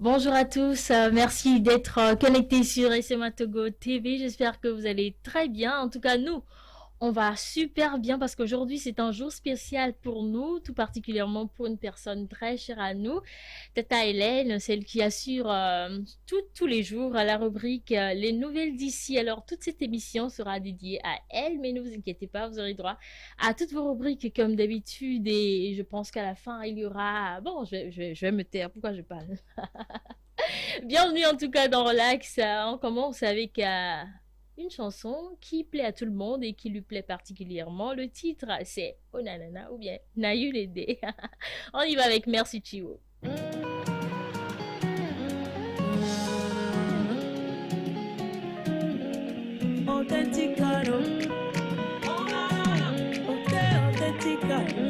Bonjour à tous, merci d'être connectés sur SMA Togo TV. J'espère que vous allez très bien. En tout cas, nous, on va super bien parce qu'aujourd'hui, c'est un jour spécial pour nous, tout particulièrement pour une personne très chère à nous, Tata Hélène, celle qui assure tous les jours la rubrique Les nouvelles d'ici. Alors, toute cette émission sera dédiée à elle, mais ne vous inquiétez pas, vous aurez droit à toutes vos rubriques comme d'habitude et je pense qu'à la fin, il y aura... Bon, je vais me taire, pourquoi je parle? Bienvenue en tout cas dans Relax. On commence avec une chanson qui plaît à tout le monde et qui lui plaît particulièrement. Le titre, c'est Oh Nanana ou bien Nayu Lede. On y va avec Merci Chiwo. Autenticado. Autenticado.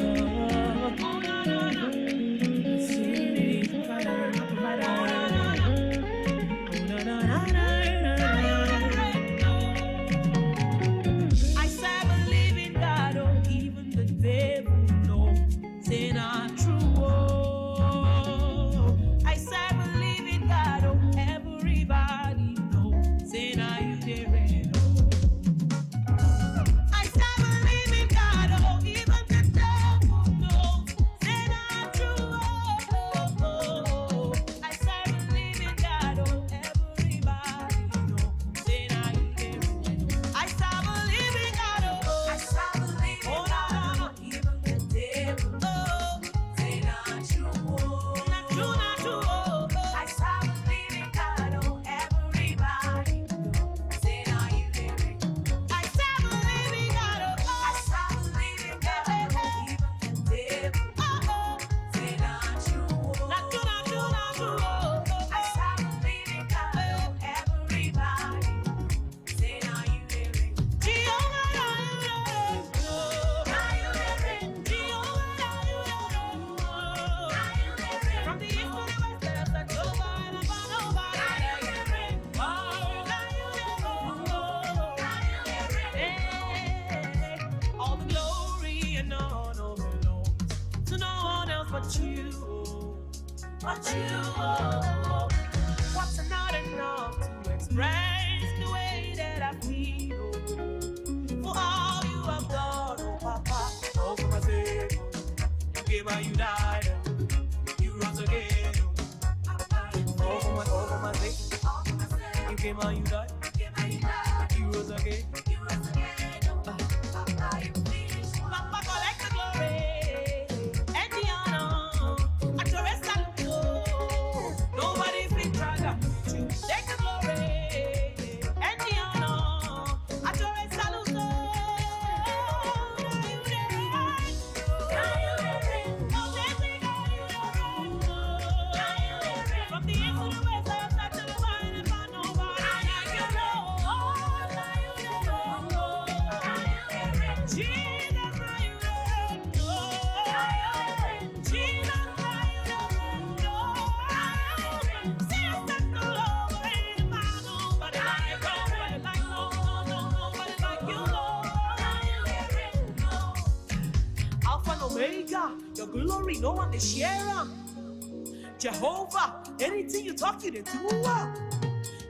Your glory, no one to share them. Jehovah, anything you talk, you to do.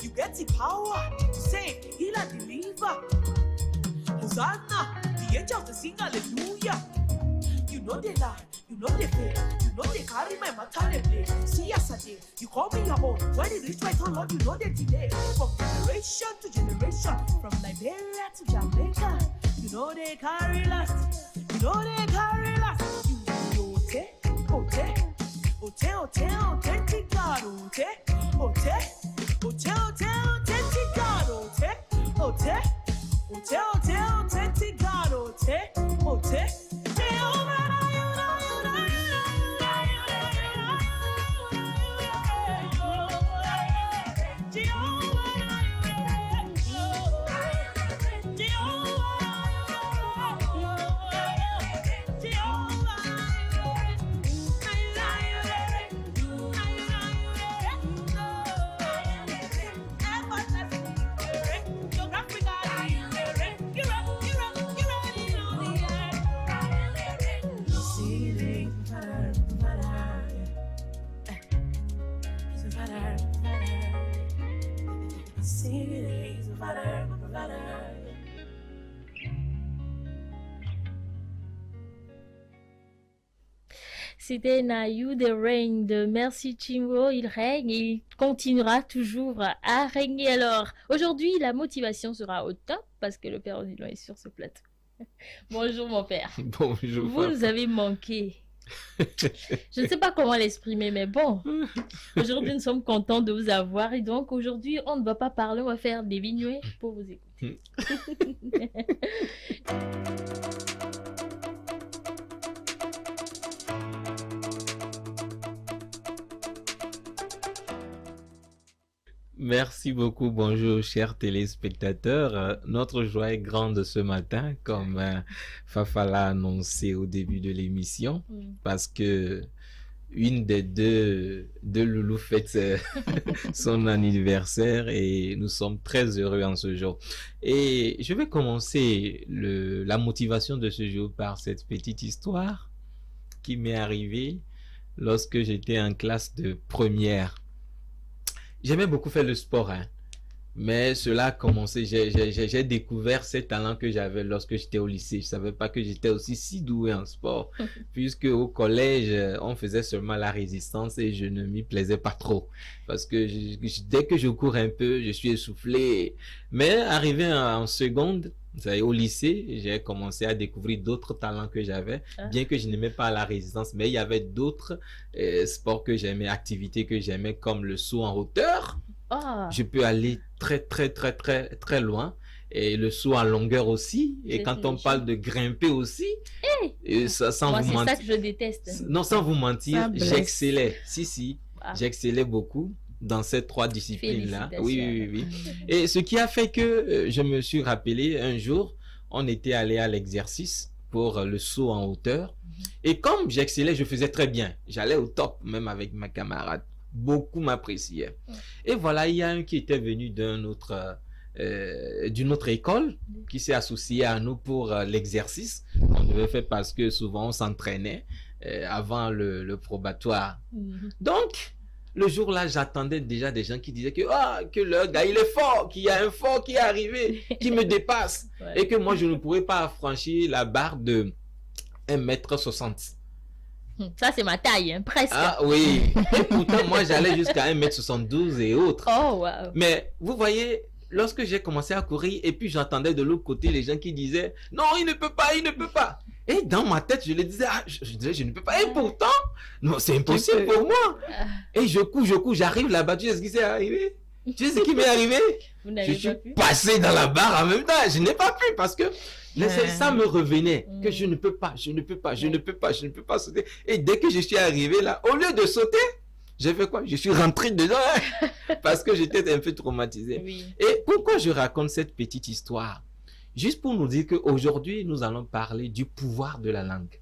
You get the power to say, heal and deliver. Hosanna, the angels to sing hallelujah. You know they lie, you know they fail, you know they carry my matter they play. See yesterday, you call me your own. When it reach my turn, Lord, you know they delay. From generation to generation, from Liberia to Jamaica, you know they carry last, you know they carry last. Authentic God, authentic God, authentic God, Singing provider, provider. C'était Nayu The Rain de Merci Chimbo. Il règne et il continuera toujours à régner. Alors, aujourd'hui, la motivation sera au top parce que le père Odilon est sur ce plateau. Bonjour mon père. Bonjour. Vous nous avez manqué. Je ne sais pas comment l'exprimer, mais bon. Aujourd'hui, nous sommes contents de vous avoir. Et donc, aujourd'hui, on ne va pas parler, on va faire des vignoets pour vous écouter. Merci beaucoup. Bonjour, chers téléspectateurs. Notre joie est grande ce matin, comme Fafa l'a annoncé au début de l'émission, parce que une des deux Loulou fête son anniversaire et nous sommes très heureux en ce jour. Et je vais commencer la motivation de ce jour par cette petite histoire qui m'est arrivée lorsque j'étais en classe de première. J'aimais beaucoup faire le sport, hein. Mais cela a commencé, j'ai découvert ces talents que j'avais lorsque j'étais au lycée. Je savais pas que j'étais aussi si doué en sport, puisque au collège, on faisait seulement la résistance et je ne m'y plaisais pas trop. Parce que dès que je cours un peu, je suis essoufflé. Mais arrivé en seconde, au lycée, j'ai commencé à découvrir d'autres talents que j'avais, bien que je n'aimais pas la résistance, mais il y avait d'autres sports que j'aimais, activités que j'aimais, comme le saut en hauteur. Je peux aller très loin. Et le saut en longueur aussi. Et quand on parle de grimper aussi, sans moi, vous c'est mentir, ça que je déteste. Non, sans vous mentir, Ça j'excellais. J'excellais beaucoup dans ces trois disciplines-là. Oui. Et ce qui a fait que je me suis rappelé un jour, on était allé à l'exercice pour le saut en hauteur. Et comme j'excellais, je faisais très bien. J'allais au top, même avec ma camarade. Beaucoup m'appréciaient. Et voilà, il y a un qui était venu d'une autre école qui s'est associé à nous pour l'exercice. On devait faire parce que souvent on s'entraînait avant le probatoire. Donc, le jour-là, j'attendais déjà des gens qui disaient que le gars, il est fort, qu'il y a un fort qui est arrivé, qui me dépasse. Et que moi, je ne pourrais pas franchir la barre de 1m60. Ça, c'est ma taille, hein, presque. Ah oui. Et pourtant, moi, j'allais jusqu'à 1m72 et autres. Oh, wow. Mais vous voyez, lorsque j'ai commencé à courir, et puis j'entendais de l'autre côté les gens qui disaient « Non, il ne peut pas, il ne peut pas ». Et dans ma tête, je le disais, je disais, je ne peux pas. Et pourtant, non, c'est impossible pour moi. Et je cours, j'arrive là-bas. Tu sais ce qui s'est arrivé? Tu sais ce qui m'est arrivé? Je suis passé dans la barre en même temps. Je n'ai pas pu parce que ça me revenait que je ne peux pas sauter. Et dès que je suis arrivé là, au lieu de sauter, j'ai fait quoi? Je suis rentré dedans parce que j'étais un peu traumatisé. Et pourquoi je raconte cette petite histoire? Juste pour nous dire qu'aujourd'hui, nous allons parler du pouvoir de la langue.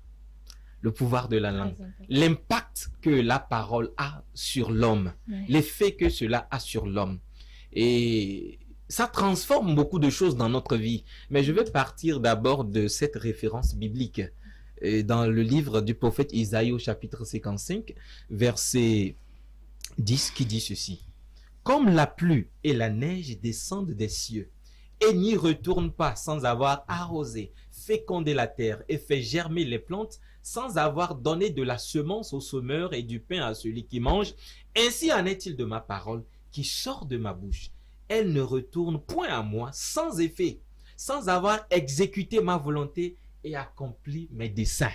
Le pouvoir de la langue. L'impact que la parole a sur l'homme. L'effet que cela a sur l'homme. Et ça transforme beaucoup de choses dans notre vie. Mais je vais partir d'abord de cette référence biblique. Et dans le livre du prophète Isaïe au chapitre 55, verset 10, qui dit ceci. Comme la pluie et la neige descendent des cieux, et n'y retourne pas sans avoir arrosé, fécondé la terre et fait germer les plantes, sans avoir donné de la semence au semeur et du pain à celui qui mange. Ainsi en est-il de ma parole qui sort de ma bouche. Elle ne retourne point à moi sans effet, sans avoir exécuté ma volonté et accompli mes desseins.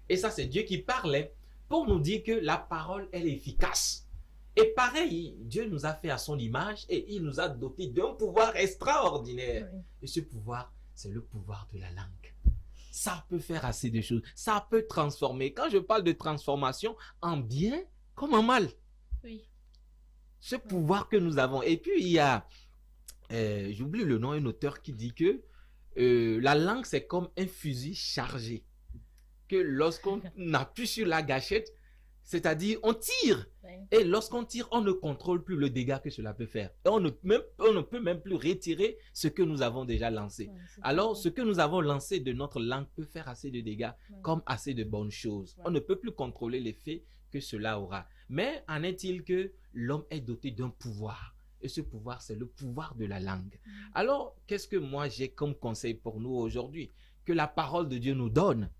Et ça, c'est Dieu qui parlait pour nous dire que la parole, elle est efficace. Et pareil, Dieu nous a fait à son image et il nous a doté d'un pouvoir extraordinaire. Et ce pouvoir, c'est le pouvoir de la langue. Ça peut faire assez de choses. Ça peut transformer. Quand je parle de transformation, en bien comme en mal. Ce pouvoir que nous avons. Et puis, il y a, j'oublie le nom, un auteur qui dit que la langue, c'est comme un fusil chargé. Que lorsqu'on appuie sur la gâchette, c'est-à-dire on tire. Et lorsqu'on tire, on ne contrôle plus le dégât que cela peut faire. Et on ne peut même plus retirer ce que nous avons déjà lancé. Alors, ce que nous avons lancé de notre langue peut faire assez de dégâts comme assez de bonnes choses. On ne peut plus contrôler l'effet que cela aura. Mais en est-il que l'homme est doté d'un pouvoir. Et ce pouvoir, c'est le pouvoir de la langue. Alors, qu'est-ce que moi j'ai comme conseil pour nous aujourd'hui? Que la parole de Dieu nous donne.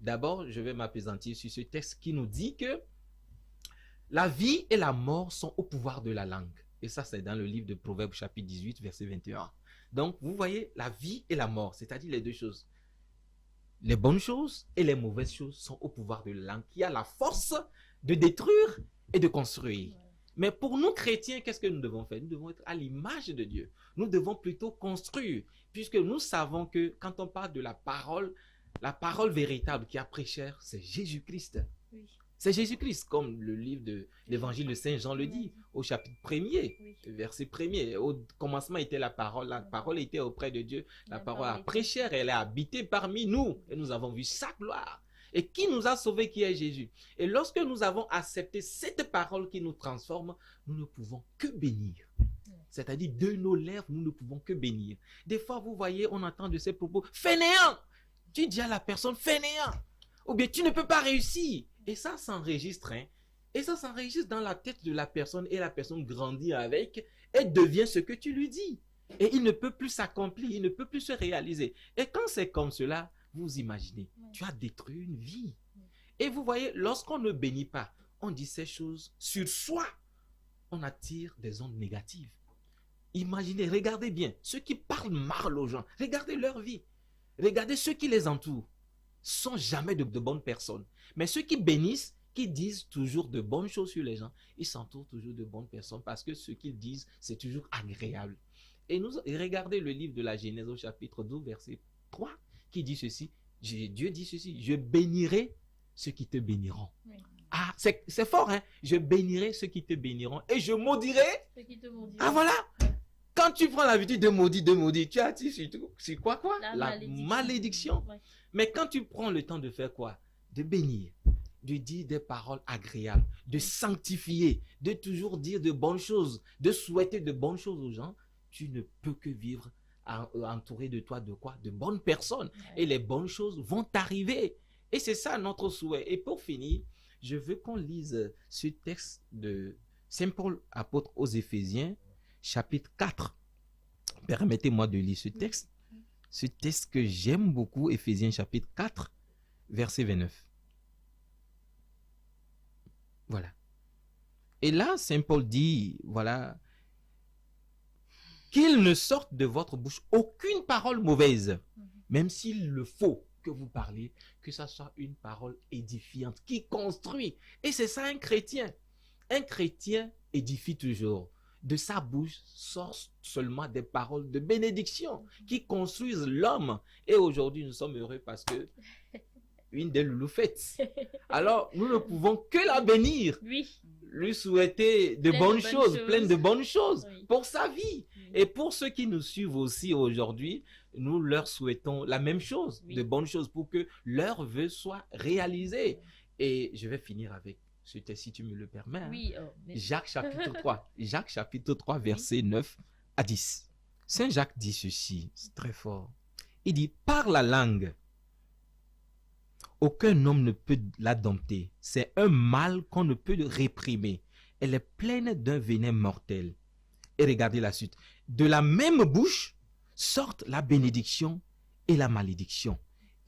D'abord, je vais m'appesantir sur ce texte qui nous dit que la vie et la mort sont au pouvoir de la langue. Et ça, c'est dans le livre de Proverbes, chapitre 18, verset 21. Donc, vous voyez, la vie et la mort, c'est-à-dire les deux choses. Les bonnes choses et les mauvaises choses sont au pouvoir de la langue, qui a la force de détruire et de construire. Mais pour nous chrétiens, qu'est-ce que nous devons faire? Nous devons être à l'image de Dieu. Nous devons plutôt construire, puisque nous savons que quand on parle de la parole véritable qui a pris chair, c'est Jésus-Christ. Oui. C'est Jésus-Christ, comme le livre de l'Évangile de Saint Jean le dit, au chapitre 1er, verset 1er. Au commencement était la parole était auprès de Dieu, la parole a pris chair, elle a habité parmi nous, et nous avons vu sa gloire. Et qui nous a sauvés, qui est Jésus. Et lorsque nous avons accepté cette parole qui nous transforme, nous ne pouvons que bénir. C'est-à-dire, de nos lèvres, nous ne pouvons que bénir. Des fois, vous voyez, on entend de ces propos, fainéant. Tu dis à la personne, fainéant. Ou bien, tu ne peux pas réussir. Et ça s'enregistre, hein. Et ça s'enregistre dans la tête de la personne, et la personne grandit avec, et devient ce que tu lui dis. Et il ne peut plus s'accomplir, il ne peut plus se réaliser. Et quand c'est comme cela, vous imaginez, tu as détruit une vie. Et vous voyez, lorsqu'on ne bénit pas, on dit ces choses sur soi, on attire des ondes négatives. Imaginez, regardez bien, ceux qui parlent mal aux gens, regardez leur vie. Regardez ceux qui les entourent, sont jamais de bonnes personnes. Mais ceux qui bénissent, qui disent toujours de bonnes choses sur les gens, ils s'entourent toujours de bonnes personnes parce que ce qu'ils disent, c'est toujours agréable. Et regardez le livre de la Genèse au chapitre 12, verset 3, qui dit ceci, Dieu dit ceci, je bénirai ceux qui te béniront. Oui. Ah, c'est fort, hein? Je bénirai ceux qui te béniront et je maudirai ceux qui te maudiront. Ah voilà! Quand tu prends l'habitude de maudire, tu attires sur quoi? La malédiction. Ouais. Mais quand tu prends le temps de faire quoi? De bénir, de dire des paroles agréables, de sanctifier, de toujours dire de bonnes choses, de souhaiter de bonnes choses aux gens, tu ne peux que vivre entouré de toi de quoi? De bonnes personnes. Ouais. Et les bonnes choses vont t'arriver. Et c'est ça notre souhait. Et pour finir, je veux qu'on lise ce texte de Saint Paul, apôtre aux Éphésiens, chapitre 4. Permettez-moi de lire ce texte. Ce texte que j'aime beaucoup, Éphésiens chapitre 4, verset 29. Voilà. Et là, Saint Paul dit, voilà, qu'il ne sorte de votre bouche aucune parole mauvaise, même s'il le faut que vous parliez, que ça soit une parole édifiante, qui construit. Et c'est ça un chrétien. Un chrétien édifie toujours. De sa bouche sortent seulement des paroles de bénédiction qui construisent l'homme. Et aujourd'hui, nous sommes heureux parce que une des loulouffettes. Alors, nous ne pouvons que la bénir. Oui. Lui souhaiter de bonnes choses, plein de bonnes choses pour sa vie. Et pour ceux qui nous suivent aussi aujourd'hui, nous leur souhaitons la même chose, de bonnes choses pour que leurs vœux soient réalisés. Et je vais finir avec ce texte, si tu me le permets. Hein. Oui, Jacques chapitre 3. Jacques chapitre 3, verset 9 à 10. Saint Jacques dit ceci, c'est très fort. Il dit, par la langue, aucun homme ne peut la dompter. C'est un mal qu'on ne peut réprimer. Elle est pleine d'un venin mortel. Et regardez la suite. De la même bouche sortent la bénédiction et la malédiction.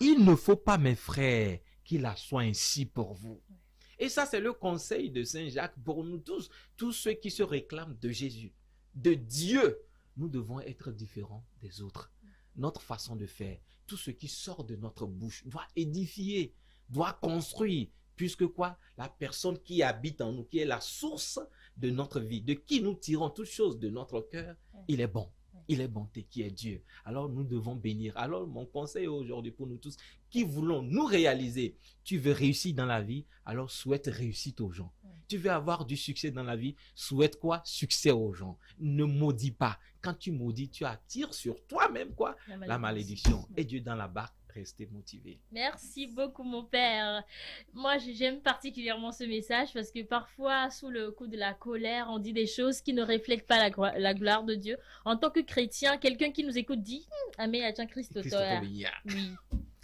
Il ne faut pas, mes frères, qu'il en soit ainsi pour vous. Et ça, c'est le conseil de Saint Jacques pour nous tous ceux qui se réclament de Jésus, de Dieu. Nous devons être différents des autres. Notre façon de faire, tout ce qui sort de notre bouche doit édifier, doit construire, puisque quoi? La personne qui habite en nous, qui est la source de notre vie, de qui nous tirons toutes choses de notre cœur, il est bon. Il est bonté, qui est Dieu. Alors nous devons bénir. Alors mon conseil aujourd'hui pour nous tous, qui voulons nous réaliser, tu veux réussir dans la vie, alors souhaite réussite aux gens. Tu veux avoir du succès dans la vie, souhaite quoi? Succès aux gens. Ne maudis pas. Quand tu maudis, tu attires sur toi-même quoi? La malédiction. Et Dieu dans la barque, restez motivé. Merci beaucoup mon père. Moi j'aime particulièrement ce message parce que parfois sous le coup de la colère, on dit des choses qui ne reflètent pas la gloire de Dieu. En tant que chrétien, quelqu'un qui nous écoute dit « Amé, Christ, oui.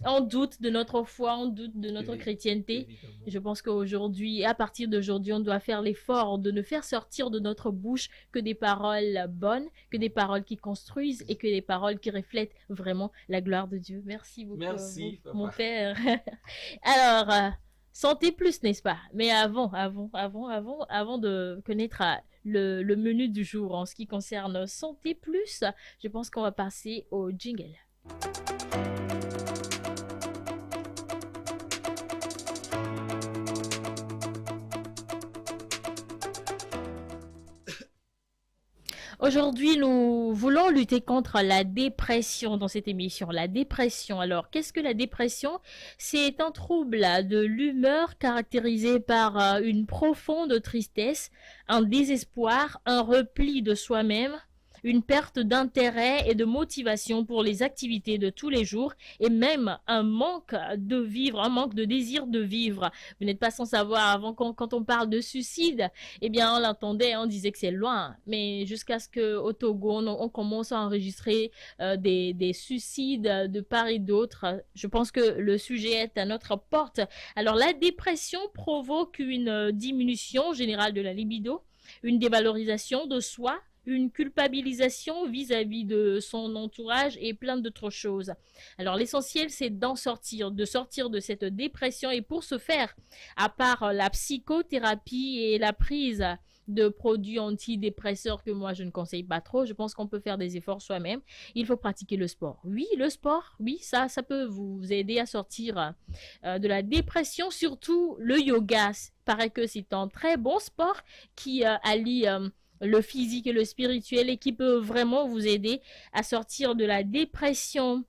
on doute de notre foi, on doute de notre chrétienté. Évidemment. Je pense qu'aujourd'hui, à partir d'aujourd'hui, on doit faire l'effort de ne faire sortir de notre bouche que des paroles bonnes, que des paroles qui construisent et que des paroles qui reflètent vraiment la gloire de Dieu. Merci beaucoup, Merci, vous, mon papa. père. Alors, santé plus, n'est-ce pas? Mais avant de connaître le menu du jour en ce qui concerne santé plus, je pense qu'on va passer au jingle. Aujourd'hui, nous voulons lutter contre la dépression dans cette émission. La dépression. Alors, qu'est-ce que la dépression? C'est un trouble de l'humeur caractérisé par une profonde tristesse, un désespoir, un repli de soi-même, une perte d'intérêt et de motivation pour les activités de tous les jours et même un manque de vivre, un manque de désir de vivre. Vous n'êtes pas sans savoir, avant quand on parle de suicide, eh bien on l'entendait, on disait que c'est loin, mais jusqu'à ce qu'au Togo, on commence à enregistrer des suicides de part et d'autre. Je pense que le sujet est à notre porte. Alors la dépression provoque une diminution générale de la libido, une dévalorisation de soi, une culpabilisation vis-à-vis de son entourage et plein d'autres choses. Alors l'essentiel, c'est d'en sortir, de sortir de cette dépression et pour ce faire, à part la psychothérapie et la prise de produits antidépresseurs que moi je ne conseille pas trop, je pense qu'on peut faire des efforts soi-même. Il faut pratiquer le sport. Oui, le sport, oui, ça peut vous aider à sortir de la dépression, surtout le yoga. Il paraît que c'est un très bon sport qui allie le physique et le spirituel et qui peut vraiment vous aider à sortir de la dépression.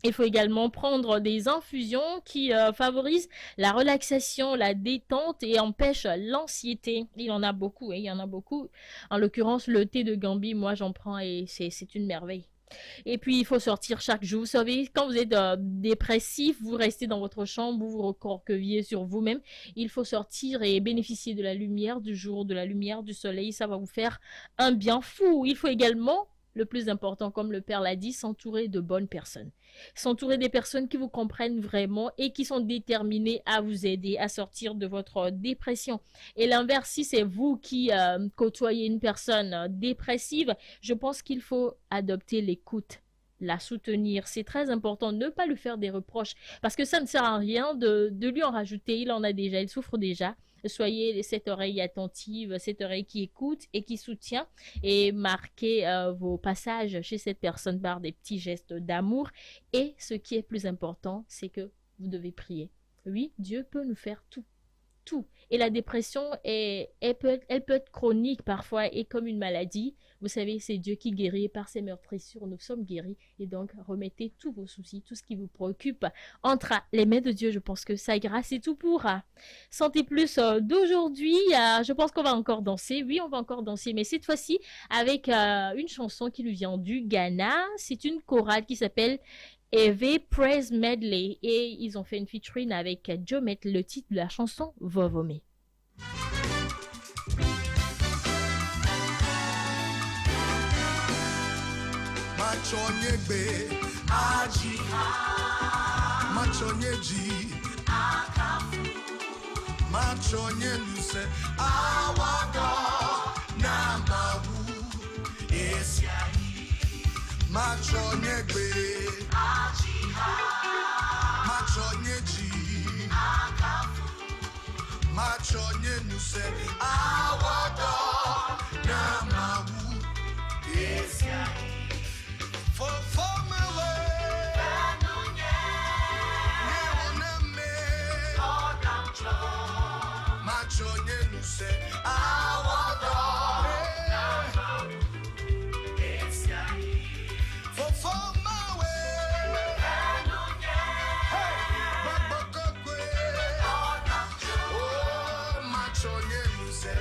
Il faut également prendre des infusions qui favorisent la relaxation, la détente et empêchent l'anxiété. Il y en a beaucoup, il y en a beaucoup. En l'occurrence, le thé de Gambie, moi j'en prends et c'est une merveille. Et puis, il faut sortir chaque jour. Vous savez, quand vous êtes dépressif, vous restez dans votre chambre, vous vous recroquevillez sur vous-même. Il faut sortir et bénéficier de la lumière du jour, de la lumière du soleil. Ça va vous faire un bien fou. Il faut également, le plus important, comme le Père l'a dit, s'entourer de bonnes personnes. S'entourer des personnes qui vous comprennent vraiment et qui sont déterminées à vous aider à sortir de votre dépression. Et l'inverse, si c'est vous qui côtoyez une personne dépressive, je pense qu'il faut adopter l'écoute, la soutenir. C'est très important, ne pas lui faire des reproches parce que ça ne sert à rien de lui en rajouter. Il en a déjà, il souffre déjà. Soyez cette oreille attentive, cette oreille qui écoute et qui soutient et marquez vos passages chez cette personne par des petits gestes d'amour. Et ce qui est plus important, c'est que vous devez prier. Oui, Dieu peut nous faire tout. Tout. Et la dépression, elle peut être chronique parfois et comme une maladie. Vous savez, c'est Dieu qui guérit et par ses meurtrissures, nous sommes guéris. Et donc, remettez tous vos soucis, tout ce qui vous préoccupe entre les mains de Dieu. Je pense que ça ira, c'est tout pour Santé Plus d'aujourd'hui. Je pense qu'on va encore danser. Oui, on va encore danser, mais cette fois-ci avec une chanson qui nous vient du Ghana. C'est une chorale qui s'appelle Eve Praise Medley et ils ont fait une featuring avec Jomet. Le titre de la chanson Vovome. Machonyegbe aji machonyeji akafu machonyeluse awado namawu esiayi machonyegbe aji machonyeji akafu machonyeluse awado namawu esiayi. For my way, macho yenuse awado. For my way, hey, babokokwe. Oh, macho yenuse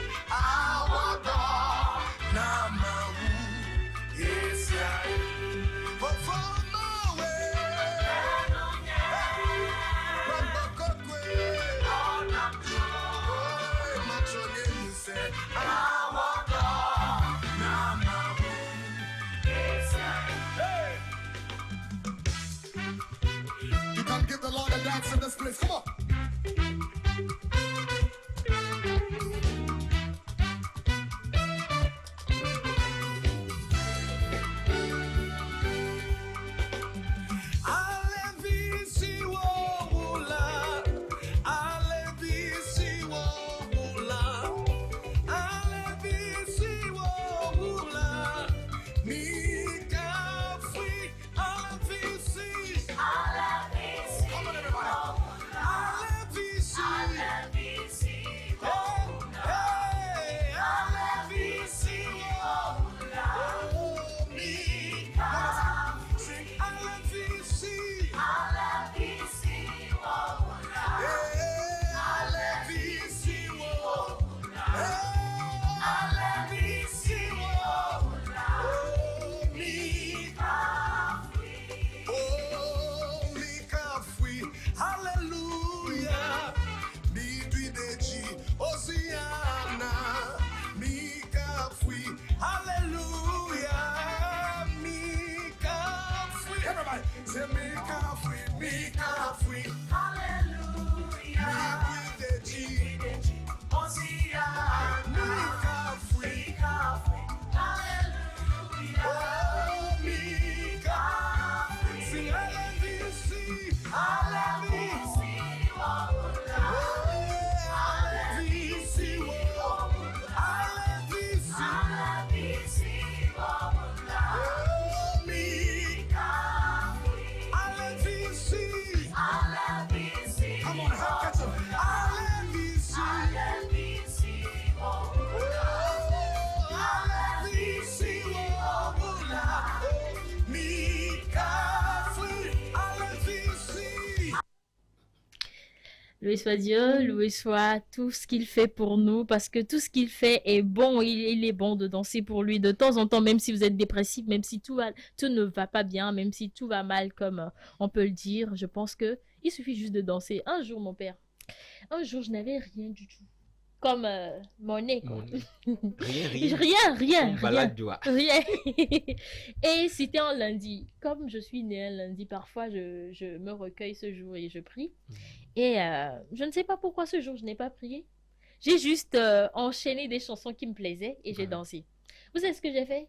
Loué soit Dieu, loué soit tout ce qu'il fait pour nous, parce que tout ce qu'il fait est bon, il est bon de danser pour lui. De temps en temps, même si vous êtes dépressif, même si tout ne va pas bien, même si tout va mal, comme on peut le dire, je pense que il suffit juste de danser. Un jour, mon père, un jour, je n'avais rien du tout. Comme mon nez, quoi. Mon nez. Rien, rien. Rien, Comme balade joie. rien. Et c'était un lundi. Comme je suis née un lundi, parfois je me recueille ce jour et je prie. Et je ne sais pas pourquoi ce jour je n'ai pas prié. J'ai juste enchaîné des chansons qui me plaisaient et j'ai dansé. Vous savez ce que j'ai fait?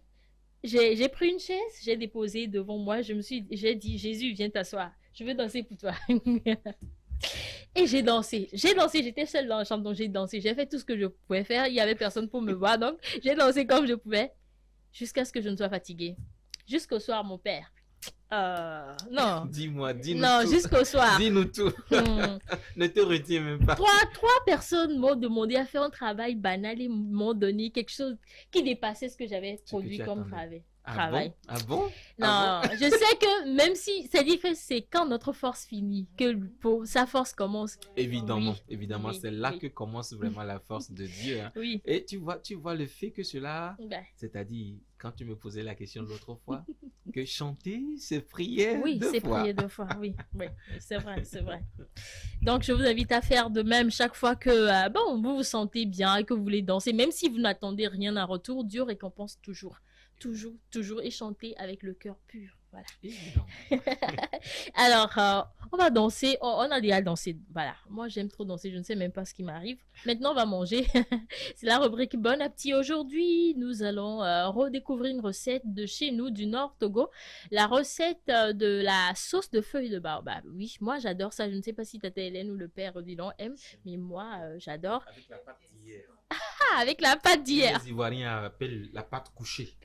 J'ai pris une chaise, j'ai déposé devant moi, j'ai dit, Jésus, viens t'asseoir. Je veux danser pour toi. Et j'ai dansé. J'ai dansé. J'étais seule dans la chambre, donc j'ai dansé. J'ai fait tout ce que je pouvais faire. Il n'y avait personne pour me voir, donc j'ai dansé comme je pouvais jusqu'à ce que je ne sois fatiguée. Jusqu'au soir, mon père. Non. Dis-moi, dis-nous Non, tout. jusqu'au soir. Dis-nous tout. Hmm. Ne te retiens même pas. Trois personnes m'ont demandé à faire un travail banal et m'ont donné quelque chose qui dépassait ce que j'avais que produit tu comme attendais. travail. Ah bon? Non, Ah bon? je sais que même si c'est différent, c'est quand notre force finit que sa force commence. Évidemment, Oui, évidemment, oui, c'est là oui. que commence vraiment la force de Dieu, hein. Oui. Et tu vois le fait que cela, Ben, c'est-à-dire, quand tu me posais la question l'autre fois, que chanter, c'est prier oui, deux c'est fois. prier deux fois. Oui, oui, c'est vrai, c'est vrai. Donc, je vous invite à faire de même chaque fois que bon, vous vous sentez bien et que vous voulez danser. Même si vous n'attendez rien en retour, Dieu récompense toujours. Toujours, toujours. Et chanter avec le cœur pur. Voilà. Évidemment. Alors, on va danser. On a déjà dansé. Voilà. Moi, j'aime trop danser. Je ne sais même pas ce qui m'arrive. Maintenant, on va manger. C'est la rubrique Bon Appétit. Aujourd'hui, nous allons redécouvrir une recette de chez nous, du Nord Togo. La recette de la sauce de feuilles de baobab. Oui, moi, j'adore ça. Je ne sais pas si Tata Hélène ou le père Odilon aiment, mais moi, j'adore. Avec la pâte d'hier. Ah, avec la pâte d'hier. Les Ivoiriens appellent la pâte couchée.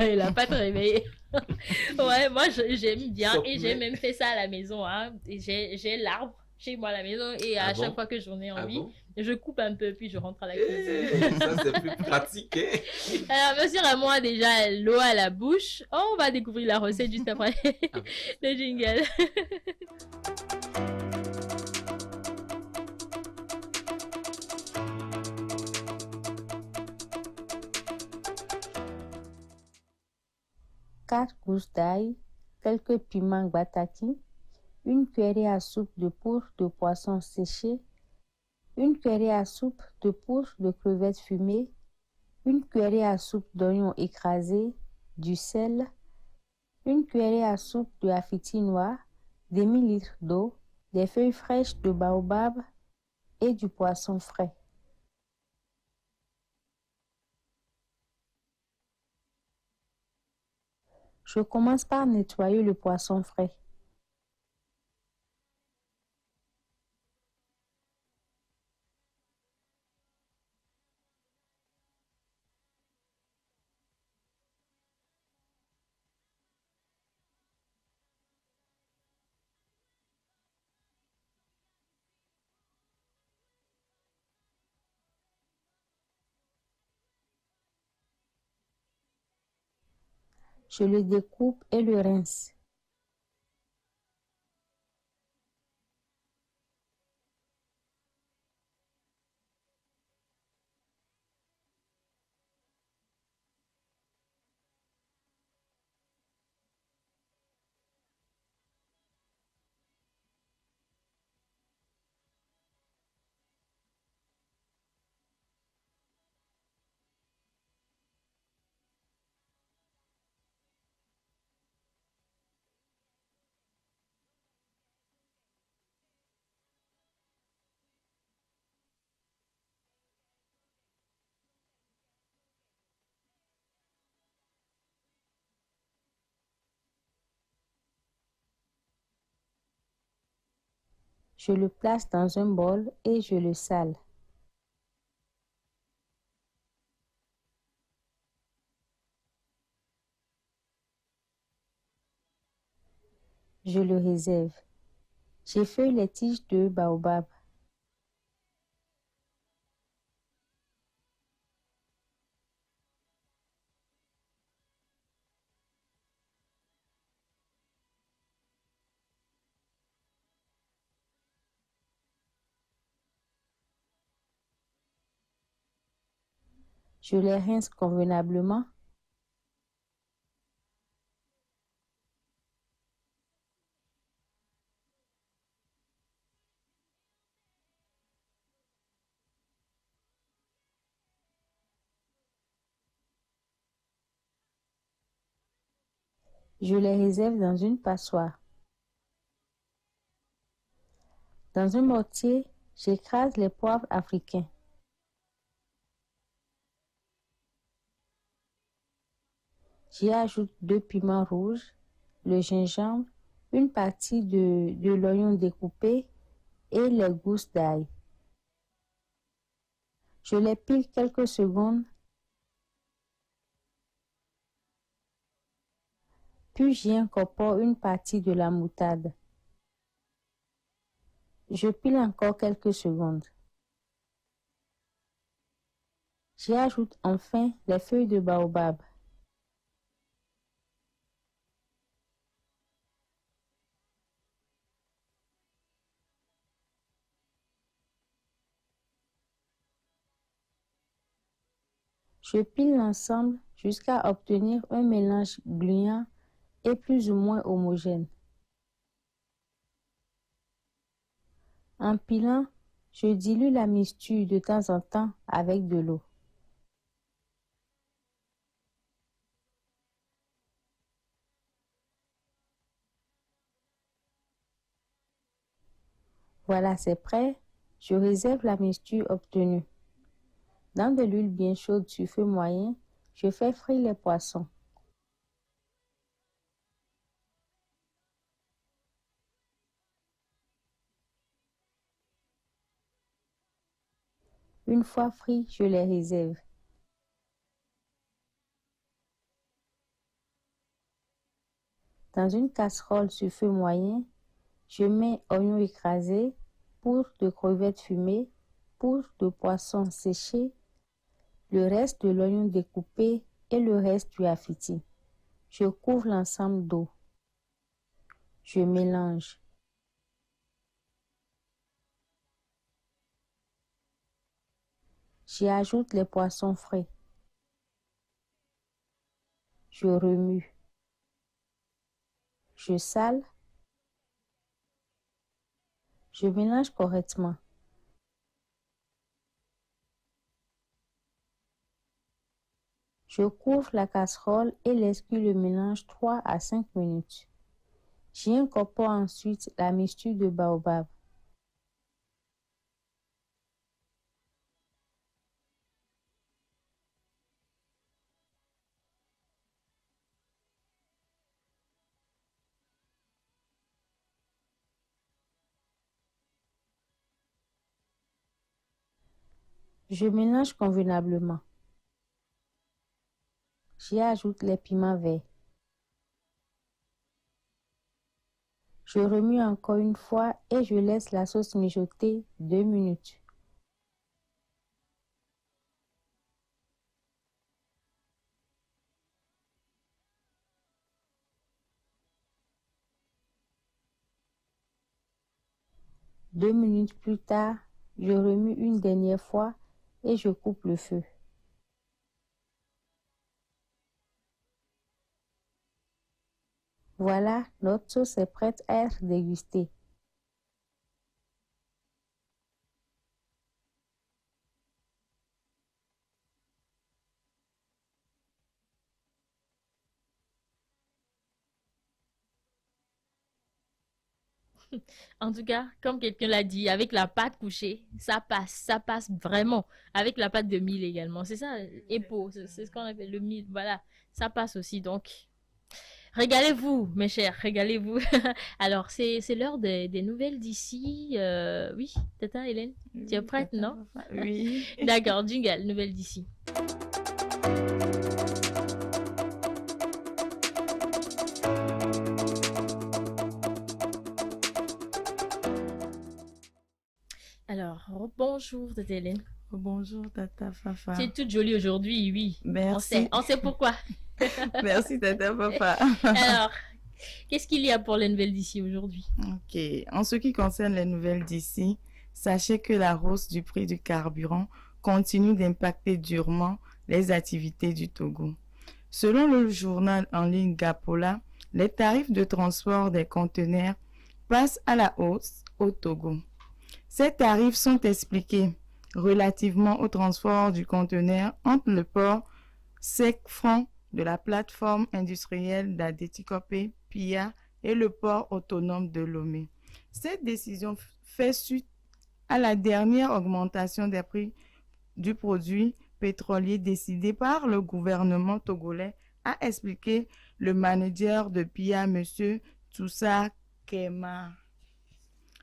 Et la pâte réveillée. Ouais, moi, j'aime bien. Sauf Et j'ai mais- même fait ça à la maison. Hein. Et j'ai l'arbre chez moi à la maison. Et à Ah chaque bon? fois que j'en ai Ah envie, bon? je coupe un peu, puis je rentre à la Eh, cuisine. ça, c'est plus pratique, hein? Alors, monsieur Ramon a déjà l'eau à la bouche. On va découvrir la recette juste après Ah bon. le jingle. Quatre gousses d'ail, quelques piments bataki, une cuillerée à soupe de poudre de poisson séché, une cuillerée à soupe de poudre de crevettes fumées, une cuillerée à soupe d'oignons écrasés, du sel, une cuillerée à soupe de hafiti noir, des millilitres d'eau, des feuilles fraîches de baobab et du poisson frais. Je commence par nettoyer le poisson frais. Je le découpe et le rince. Je le place dans un bol et je le sale. Je le réserve. J'effeuille les tiges de baobab. Je les rince convenablement. Je les réserve dans une passoire. Dans un mortier, j'écrase les poivres africains. J'y ajoute 2 piments rouges, le gingembre, une partie de l'oignon découpé et les gousses d'ail. Je les pile quelques secondes, puis j'y incorpore une partie de la moutarde. Je pile encore quelques secondes. J'y ajoute enfin les feuilles de baobab. Je pile l'ensemble jusqu'à obtenir un mélange gluant et plus ou moins homogène. En pilant, je dilue la mixture de temps en temps avec de l'eau. Voilà, c'est prêt. Je réserve la mixture obtenue. Dans de l'huile bien chaude sur feu moyen, je fais frire les poissons. Une fois frits, je les réserve. Dans une casserole sur feu moyen, je mets oignons écrasés, poudre de crevettes fumées, poudre de poisson séché, le reste de l'oignon découpé et le reste du affiti. Je couvre l'ensemble d'eau. Je mélange. J'y ajoute les poissons frais. Je remue. Je sale. Je mélange correctement. Je couvre la casserole et laisse cuire le mélange 3 à 5 minutes. J'y incorpore ensuite la mixture de baobab. Je mélange convenablement. J'y ajoute les piments verts. Je remue encore une fois et je laisse la sauce mijoter 2 minutes. Deux minutes plus tard, je remue une dernière fois et je coupe le feu. Voilà, notre sauce est prête à être dégustée. En tout cas, comme quelqu'un l'a dit, avec la pâte couchée, ça passe vraiment. Avec la pâte de mil également, c'est ça, épaule, c'est ce qu'on appelle le mil, voilà, ça passe aussi. Donc, régalez-vous, mes chers, régalez-vous. Alors, c'est l'heure des nouvelles d'ici. Oui, Tata Hélène, tu es prête, non? Oui. D'accord, jingle, nouvelles d'ici. Alors, bonjour, Tata Hélène. Bonjour, Tata Fafa. Tu es toute jolie aujourd'hui, oui. Merci. On sait pourquoi. Merci, Tata Fafa. Alors, qu'est-ce qu'il y a pour les nouvelles d'ici aujourd'hui? Ok. En ce qui concerne les nouvelles d'ici, sachez que la hausse du prix du carburant continue d'impacter durement les activités du Togo. Selon le journal en ligne Gapola, les tarifs de transport des conteneurs passent à la hausse au Togo. Ces tarifs sont expliqués relativement au transport du conteneur entre le port Sec-Franc de la plateforme industrielle d'Adétikopé, PIA, et le port autonome de Lomé. Cette décision fait suite à la dernière augmentation des prix du produit pétrolier décidée par le gouvernement togolais, a expliqué le manager de PIA, M. Toussa Kema.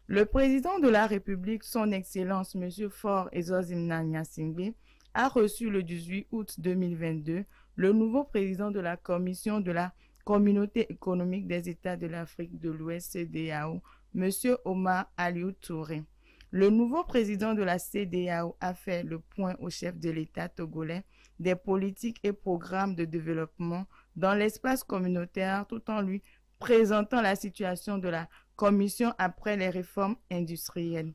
Le président de la République, son Excellence M. Faure Ezozimna Gnassingbé, a reçu le 18 août 2022 le nouveau président de la Commission de la Communauté économique des États de l'Afrique de l'Ouest, CEDEAO, M. Omar Aliou Touré. Le nouveau président de la CEDEAO a fait le point au chef de l'État togolais des politiques et programmes de développement dans l'espace communautaire tout en lui présentant la situation de la Commission après les réformes industrielles.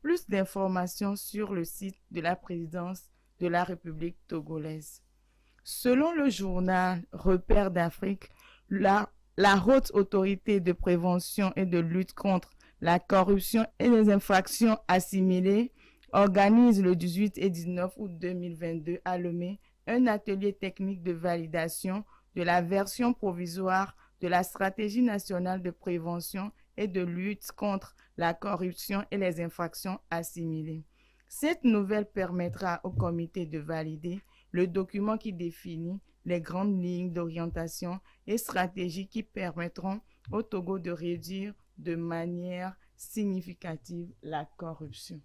Plus d'informations sur le site de la présidence de la République togolaise. Selon le journal Repères d'Afrique, la Haute Autorité de prévention et de lutte contre la corruption et les infractions assimilées organise le 18 et 19 août 2022 à Lomé un atelier technique de validation de la version provisoire de la stratégie nationale de prévention et de lutte contre la corruption et les infractions assimilées. Cette nouvelle permettra au comité de valider le document qui définit les grandes lignes d'orientation et stratégies qui permettront au Togo de réduire de manière significative la corruption.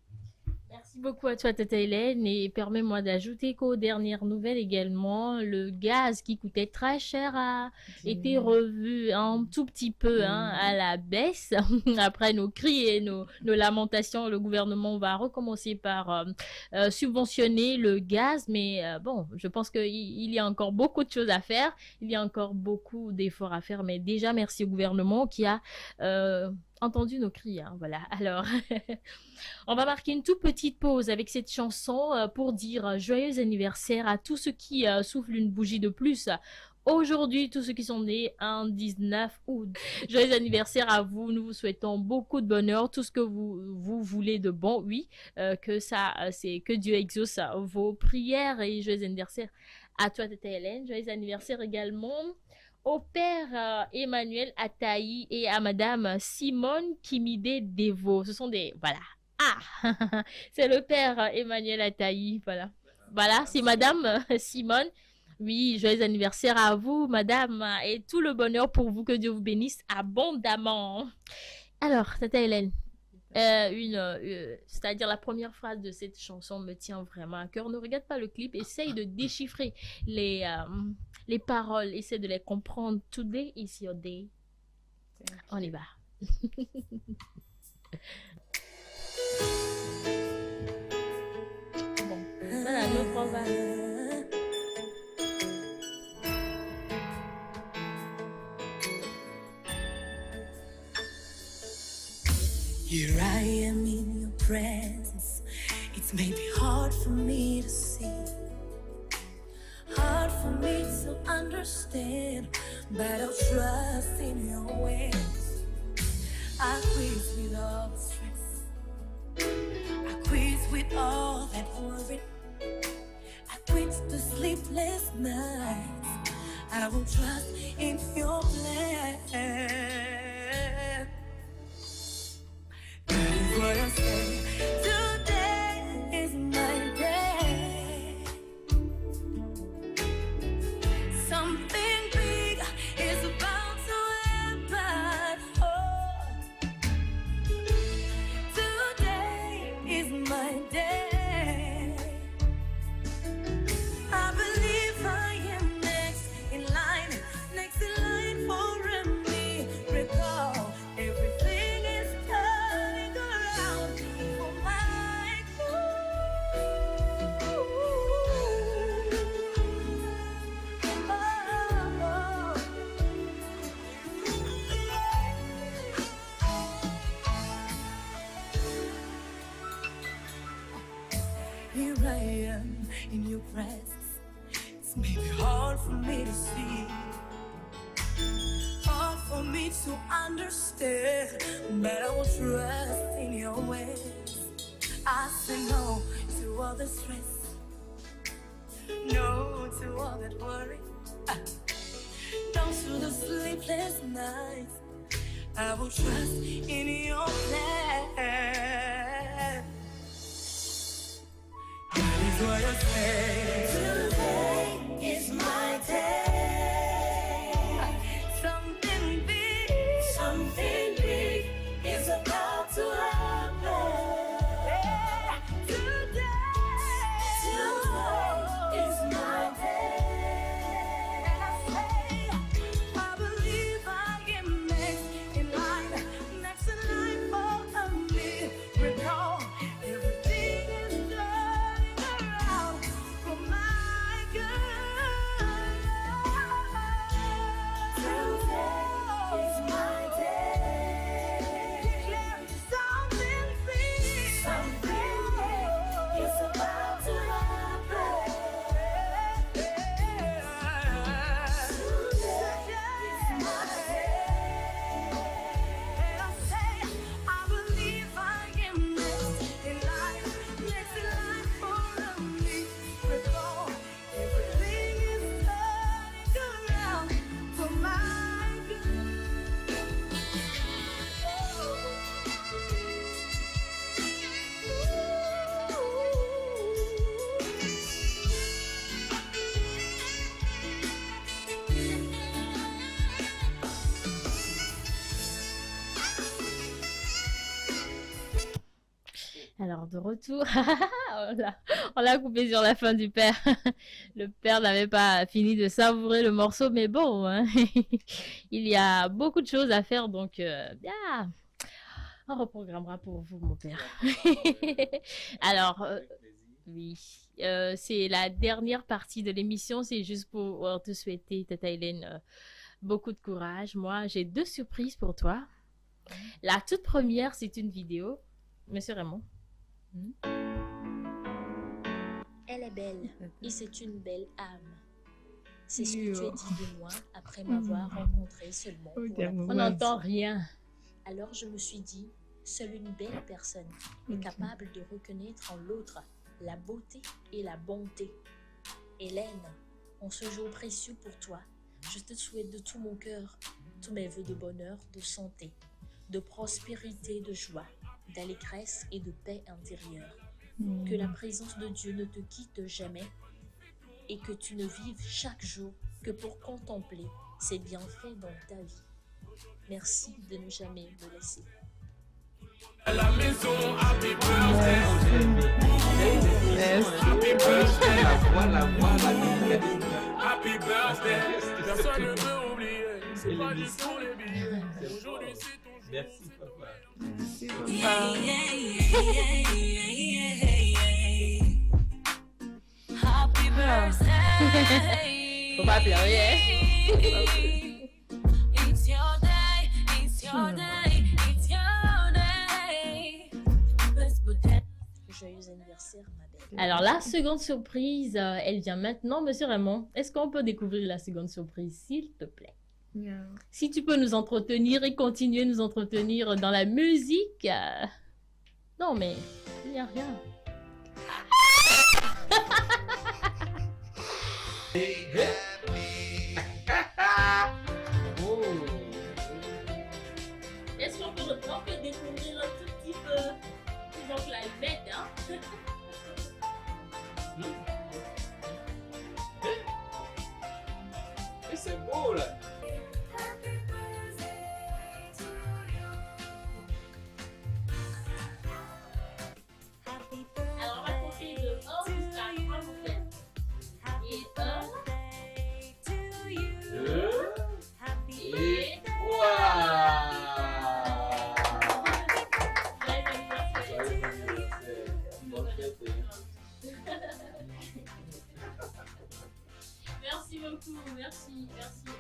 Merci beaucoup à toi, Tata Hélène. Et permets-moi d'ajouter qu'aux dernières nouvelles également, le gaz qui coûtait très cher a été revu un tout petit peu à la baisse. Après nos cris et nos lamentations, le gouvernement va recommencer par subventionner le gaz. Mais bon, je pense qu'il y a encore beaucoup de choses à faire. Il y a encore beaucoup d'efforts à faire. Mais déjà, merci au gouvernement qui a entendu nos cris. Voilà. Alors, on va marquer une toute petite pause avec cette chanson pour dire joyeux anniversaire à tous ceux qui soufflent une bougie de plus. Aujourd'hui, tous ceux qui sont nés un 19 août. Joyeux anniversaire à vous. Nous vous souhaitons beaucoup de bonheur, tout ce que vous voulez de bon. Oui, que Dieu exauce vos prières et joyeux anniversaire à toi, Tata Hélène. Joyeux anniversaire également au père Emmanuel Ataï et à madame Simone Kimide Devo. Ce sont des... Voilà. Ah, c'est le père Emmanuel Ataï. Voilà. Voilà, c'est madame Simone. Oui, joyeux anniversaire à vous, madame, et tout le bonheur pour vous. Que Dieu vous bénisse abondamment. Alors, Tata Hélène, c'est-à-dire la première phrase de cette chanson me tient vraiment à cœur. Ne regarde pas le clip, essaye de déchiffrer les paroles, essaye de les comprendre. Today is your day. On y va. Bon, voilà, notre on va. Here I am in your presence. It's maybe hard for me to see, hard for me to understand, but I'll trust in your ways. I quit with all the stress, I quit with all that worry, I quit the sleepless nights. I will trust in your plan. What I say, today is my day. Something big is about to happen. Oh, today is my day. I believe I am next in line for me. to understand, but I will trust in your ways. I say no to all the stress, no to all that worry, no to the sleepless nights. I will trust in your plan. That is what I say. Today is my day. Something big is about to happen. Today is my day. And I say, I believe I am next in line, next in line for a miracle. Everything is turning around for my good. Today is my day. Declare something big is about to happen. Today is my day. And I say, I believe I am next in line for a miracle. Everything is turning around for my Alors, de retour, on l'a coupé sur la fin du père. Le père n'avait pas fini de savourer le morceau, mais bon, hein, il y a beaucoup de choses à faire, donc on reprogrammera pour vous, mon père. Alors, oui, c'est la dernière partie de l'émission, c'est juste pour te souhaiter, Tata Hélène, beaucoup de courage. Moi, j'ai 2 surprises pour toi. La toute première, c'est une vidéo. Monsieur Raymond. Elle est belle et c'est une belle âme. C'est ce que tu as dit de moi après m'avoir rencontré seulement pour la On première n'entend fois. rien. Alors je me suis dit, seule une belle personne est capable de reconnaître en l'autre la beauté et la bonté. Hélène, en ce jour précieux pour toi, je te souhaite de tout mon cœur tous mes vœux de bonheur, de santé, de prospérité, de joie, d'allégresse et de paix intérieure. Que la présence de Dieu ne te quitte jamais et que tu ne vives chaque jour que pour contempler ses bienfaits dans ta vie. Merci de ne jamais me laisser. À la maison, happy birthday. La voix, la lumière. Happy birthday. Personne ne peut oublier. C'est pas juste pour les billets. Aujourd'hui, c'est ton jour. Merci, papa. Happy birthday. Faut pas pleurer. It's your day, it's your day, it's your day. Joyeux anniversaire, ma belle. Alors, la seconde surprise, elle vient maintenant, Monsieur Raymond. Est-ce qu'on peut découvrir la seconde surprise, s'il te plaît? Si tu peux nous entretenir et continuer à nous entretenir dans la musique. Non, mais il n'y a rien. Oh. Est-ce qu'on peut découvrir un tout petit peu? Donc, la bête, hein? Et c'est beau là. Alors, on va compter de 1 jusqu'à 3 pour faire. Et 1, 2 et 3. Merci beaucoup, merci à vous.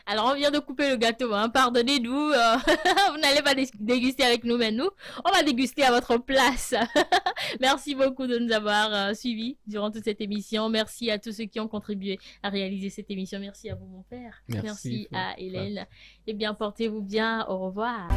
Alors, on vient de couper le gâteau, hein. Pardonnez-nous, vous n'allez pas déguster avec nous, mais nous, on va déguster à votre place. Merci beaucoup de nous avoir suivis durant toute cette émission. Merci à tous ceux qui ont contribué à réaliser cette émission. Merci à vous, mon père. Merci à Hélène. Eh bien, portez-vous bien. Au revoir.